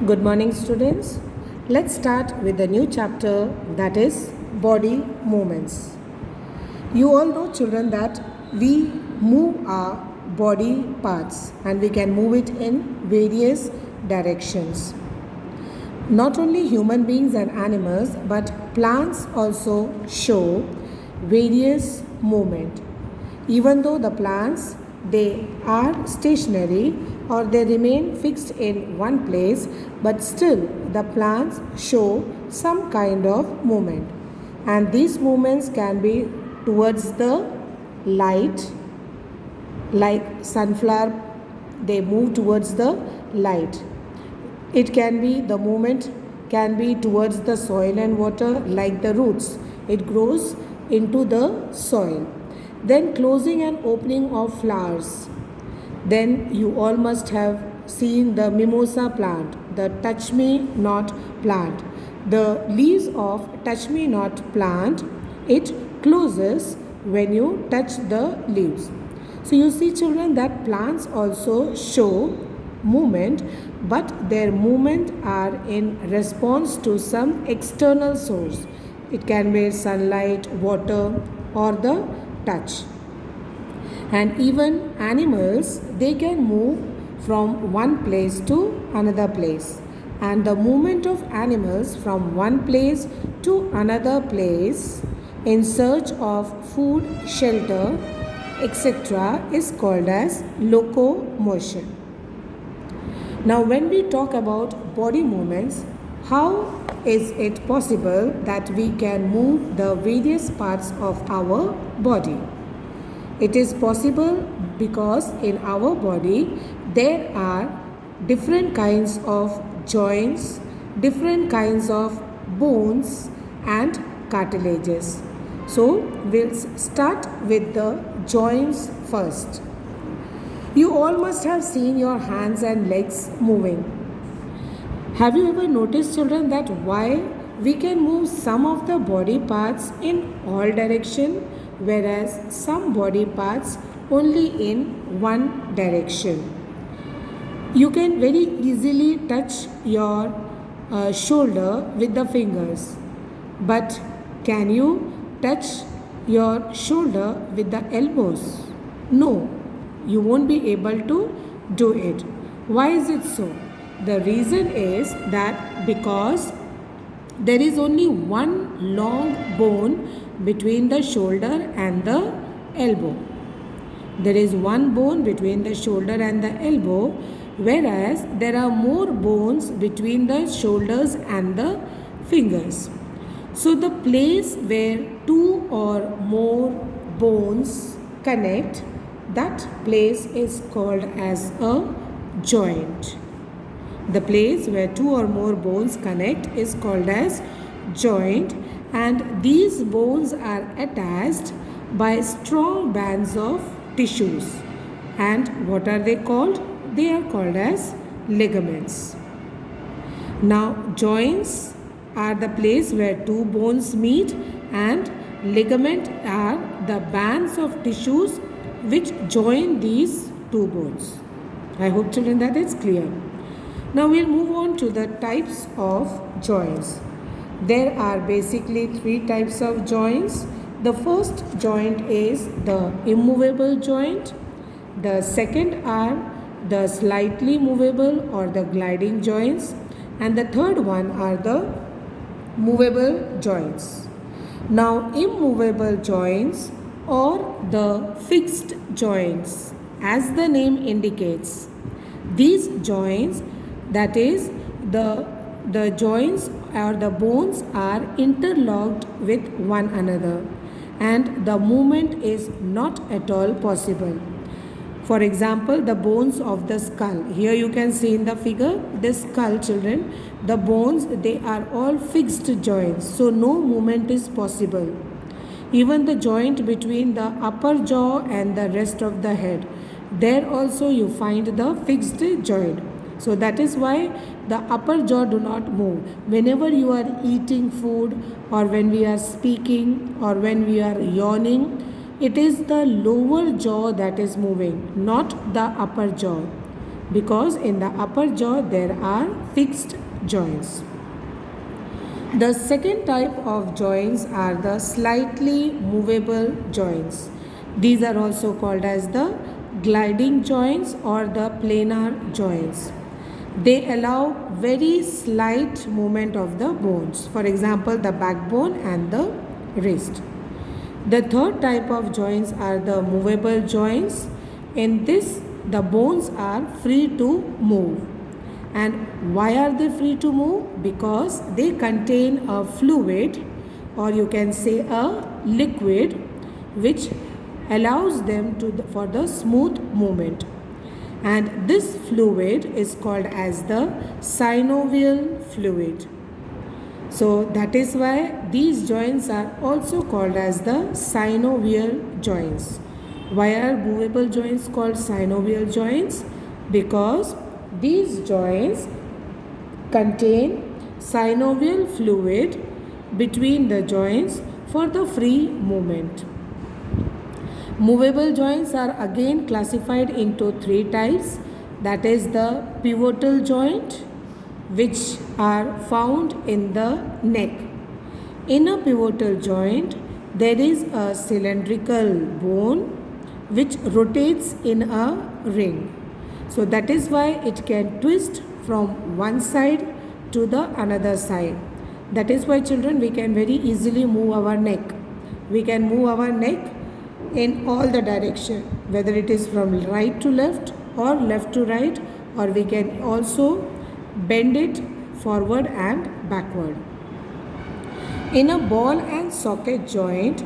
Good morning, students. Let's start with the new chapter, that is body movements. You all know, children, that we move our body parts and we can move it in various directions. Not only human beings and animals, but plants also show various movement. Even though the plants, they are stationary or they remain fixed in one place, but still the plants show some kind of movement. And these movements can be towards the light, like sunflower, they move towards the light. It can be, the movement can be towards the soil and water, like the roots. It grows into the soil. Then closing and opening of flowers. Then you all must have seen the mimosa plant, the touch me not plant. The leaves of touch me not plant, it closes when you touch the leaves. So you see, children, that plants also show movement, but their movement are in response to some external source. It can be sunlight, water, or the touch. And even animals, they can move from one place to another place. And the movement of animals from one place to another place in search of food, shelter, etc. is called as locomotion. Now, when we talk about body movements, how is it possible that we can move the various parts of our body? It is possible because in our body there are different kinds of joints, different kinds of bones and cartilages. So, we'll start with the joints first. You all must have seen your hands and legs moving. Have you ever noticed, children, that why we can move some of the body parts in all direction, whereas some body parts only in one direction? You can very easily touch your shoulder with the fingers, but can you touch your shoulder with the elbows? No, you won't be able to do it. Why is it so? The reason is that because there is only one long bone between the shoulder and the elbow. There is one bone between the shoulder and the elbow, whereas there are more bones between the shoulders and the fingers. So the place where two or more bones connect, that place is called as a joint. The place where two or more bones connect is called as joint, and these bones are attached by strong bands of tissues. And what are they called? They are called as ligaments. Now, joints are the place where two bones meet, and ligament are the bands of tissues which join these two bones. I hope, children, that is clear. Now we'll move on to the types of joints. There are basically three types of joints. The first joint is the immovable joint. The second are the slightly movable or the gliding joints. And the third one are the movable joints. Now, immovable joints or the fixed joints, as the name indicates, these joints, that is the joints or the bones are interlocked with one another and the movement is not at all possible. For example, the bones of the skull. Here you can see in the figure, this skull, children, the bones, they are all fixed joints. So no movement is possible. Even the joint between the upper jaw and the rest of the head, there also you find the fixed joint. So that is why the upper jaw do not move. Whenever you are eating food or when we are speaking or when we are yawning, it is the lower jaw that is moving, not the upper jaw. because in the upper jaw there are fixed joints. The second type of joints are the slightly movable joints. These are also called as the gliding joints or the planar joints. They allow very slight movement of the bones, for example the backbone and the wrist. The third type of joints are the movable joints. In this, the bones are free to move. And why are they free to move? Because they contain a fluid, or you can say a liquid, which allows them for the smooth movement. And this fluid is called as the synovial fluid. So that is why these joints are also called as the synovial joints. Why are movable joints called synovial joints? Because these joints contain synovial fluid between the joints for the free movement. Movable joints are again classified into three types, that is the pivotal joint, which are found in the neck. In a pivotal joint, there is a cylindrical bone which rotates in a ring. So that is why it can twist from one side to the another side. That is why children, we can very easily move our neck. We can move our neck in all the direction, whether it is from right to left or left to right, or we can also bend it forward and backward. In a ball and socket joint,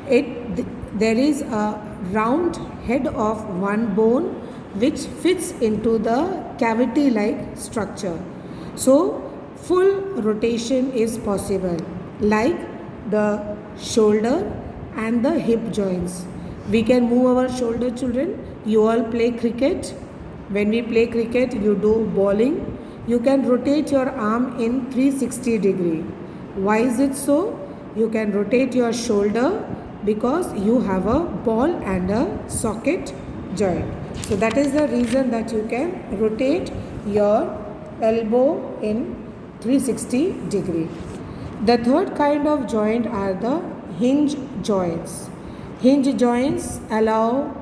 there is a round head of one bone which fits into the cavity like structure. So full rotation is possible, like the shoulder and the hip joints. We can move our shoulder, children. You all play cricket. When we play cricket, you do bowling. You can rotate your arm in 360 degree. Why is it so? You can rotate your shoulder because you have a ball and a socket joint. So that is the reason that you can rotate your elbow in 360 degree. The third kind of joint are the hinge joints. Hinge joints allow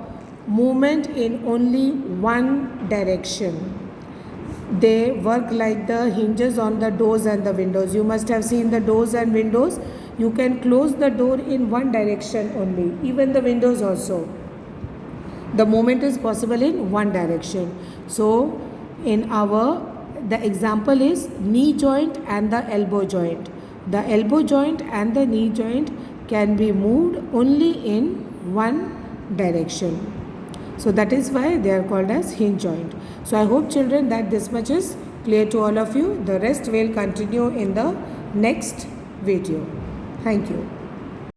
movement in only one direction. They work like the hinges on the doors and the windows. You must have seen the doors and windows. You can close the door in one direction only, even the windows also. The movement is possible in one direction. So the example is knee joint and the elbow joint. The elbow joint and the knee joint can be moved only in one direction. So that is why they are called as hinge joint. So I hope children that this much is clear to all of you. The rest will continue in the next video. Thank you.